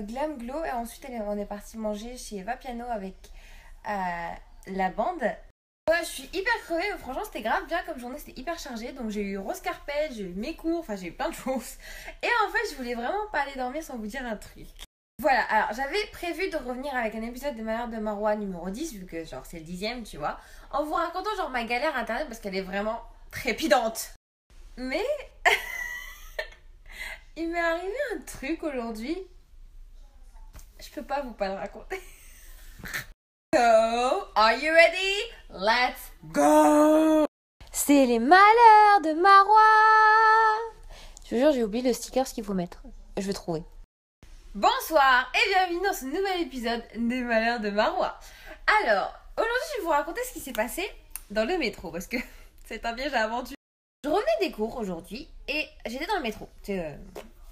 Glam Glow et ensuite on est parti manger chez Eva Piano avec la bande. Ouais, je suis hyper crevée, mais franchement c'était grave bien comme journée, c'était hyper chargé. Donc j'ai eu rose carpet, j'ai eu mes cours, enfin j'ai eu plein de choses. Et en fait je voulais vraiment pas aller dormir sans vous dire un truc. Voilà, alors j'avais prévu de revenir avec un épisode de Malheurs de Marwa numéro 10, vu que genre c'est le 10e, tu vois, en vous racontant genre ma galère internet parce qu'elle est vraiment trépidante. Mais il m'est arrivé un truc aujourd'hui, je peux pas vous pas le raconter. So, are you ready? Let's go! C'est les malheurs de Marwa. Je vous jure, j'ai oublié le sticker qu'il faut mettre. Je vais trouver. Bonsoir et bienvenue dans ce nouvel épisode des malheurs de Marwa. Alors, aujourd'hui, je vais vous raconter ce qui s'est passé dans le métro parce que c'est un piège à aventure. Je revenais des cours aujourd'hui et j'étais dans le métro.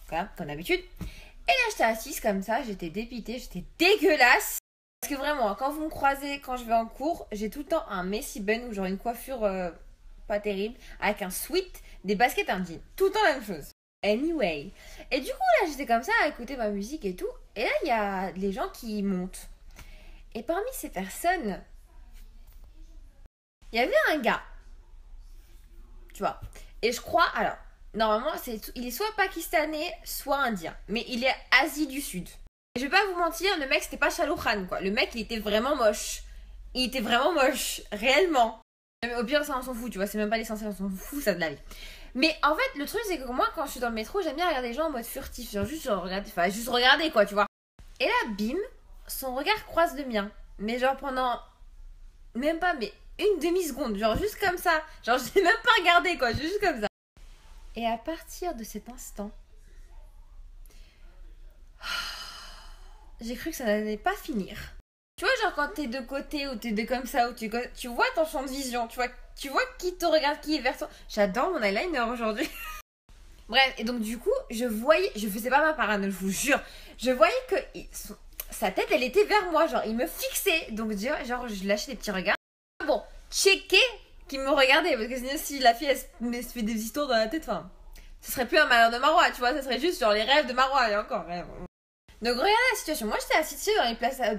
Voilà, comme d'habitude. Et là, j'étais assise comme ça, j'étais dépitée, j'étais dégueulasse. Parce que vraiment, quand vous me croisez, quand je vais en cours, j'ai tout le temps un messy bun ou genre une coiffure pas terrible, avec un sweat, des baskets, un jean. Tout le temps la même chose. Anyway. Et du coup, là, j'étais comme ça à écouter ma musique et tout. Et là, il y a les gens qui montent. Et parmi ces personnes, il y avait un gars. Tu vois. Et je crois, alors, normalement, il est soit pakistanais, soit indien. Mais il est Asie du Sud. Je vais pas vous mentir, le mec c'était pas Shah Rukh Khan quoi. Le mec il était vraiment moche. Il était vraiment moche, réellement. Mais au pire ça on s'en fout, tu vois, c'est même pas l'essentiel, on s'en fout ça de la vie. Mais en fait le truc c'est que moi quand je suis dans le métro j'aime bien regarder les gens en mode furtif, genre juste regarder quoi tu vois. Et là bim, son regard croise le mien. Mais genre pendant même pas mais une demi-seconde, genre juste comme ça. Genre je l'ai même pas regardé quoi, juste comme ça. Et à partir de cet instant, j'ai cru que ça n'allait pas finir. Tu vois, genre quand t'es de côté ou t'es de comme ça, ou tu vois ton champ de vision, tu vois qui te regarde, qui est vers toi. J'adore mon eyeliner aujourd'hui. Bref, et donc du coup, je faisais pas ma parano, je vous jure. Je voyais que sa tête, elle était vers moi, genre il me fixait. Donc genre je lâchais des petits regards. Bon, checker qu'il me regardait, parce que sinon si la fille elle se fait des histoires dans la tête, enfin, ce serait plus un malheur de Marwa, tu vois, ça serait juste genre les rêves de Marwa, et encore rêve. Donc regardez la situation, moi j'étais assise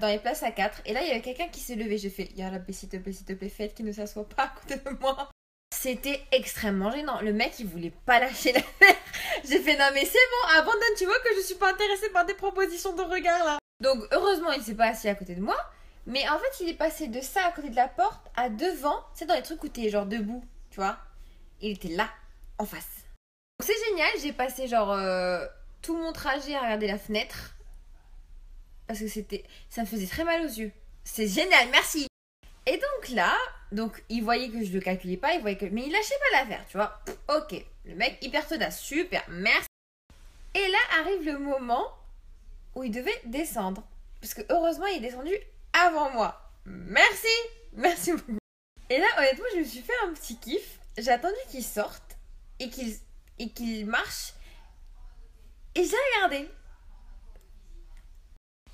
dans les places à 4 et là il y avait quelqu'un qui s'est levé, j'ai fait Y'a la paix s'il te plaît, faites qu'il ne s'assoit pas à côté de moi. C'était extrêmement gênant, le mec il voulait pas lâcher l'affaire. J'ai fait non mais c'est bon, abandonne, tu vois que je suis pas intéressée par des propositions de regard là. Donc heureusement il s'est pas assis à côté de moi, mais en fait il est passé de ça à côté de la porte à devant, c'est dans les trucs où t'es genre debout, tu vois. Il était là, en face. Donc c'est génial, j'ai passé genre tout mon trajet à regarder la fenêtre. Parce que ça me faisait très mal aux yeux. C'est génial, merci. Et donc là, il voyait que je le calculais pas, mais il lâchait pas l'affaire, tu vois. Ok, le mec hyper tenace, super, merci. Et là arrive le moment où il devait descendre. Parce que heureusement, il est descendu avant moi. Merci beaucoup. Et là, honnêtement, je me suis fait un petit kiff. J'ai attendu qu'il sorte et qu'il marche. Et j'ai regardé.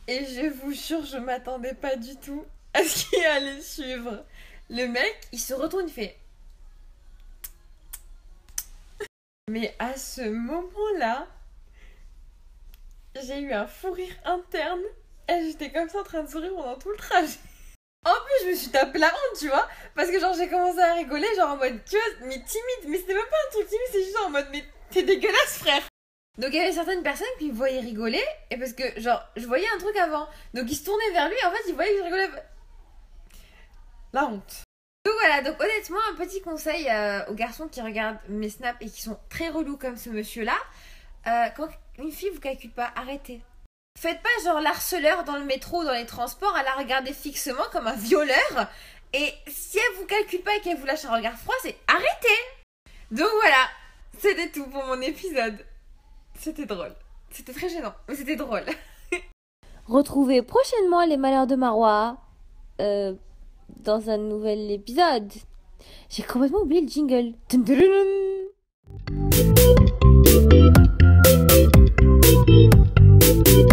Et je vous jure, je m'attendais pas du tout à ce qu'il allait suivre. Le mec, il se retourne, il fait... Mais à ce moment-là, j'ai eu un fou rire interne. Et j'étais comme ça en train de sourire pendant tout le trajet. En plus, je me suis tapé la honte, tu vois. Parce que genre, j'ai commencé à rigoler, genre en mode, tu vois, mais timide. Mais c'était même pas un truc timide, c'est juste en mode, mais t'es dégueulasse, frère. Donc il y avait certaines personnes qui me voyaient rigoler et parce que genre je voyais un truc avant. Donc ils se tournaient vers lui et en fait ils voyaient que je rigolais. La honte. Donc voilà, donc honnêtement un petit conseil aux garçons qui regardent mes snaps et qui sont très relous comme ce monsieur là. Quand une fille vous calcule pas, arrêtez. Faites pas genre l'harceleur dans le métro ou dans les transports à la regarder fixement comme un violeur. Et si elle vous calcule pas et qu'elle vous lâche un regard froid, c'est arrêtez. Donc voilà, c'était tout pour mon épisode. C'était drôle. C'était très gênant, mais c'était drôle. Retrouvez prochainement les malheurs de Marwa dans un nouvel épisode. J'ai complètement oublié le jingle. Dun, dun, dun, dun.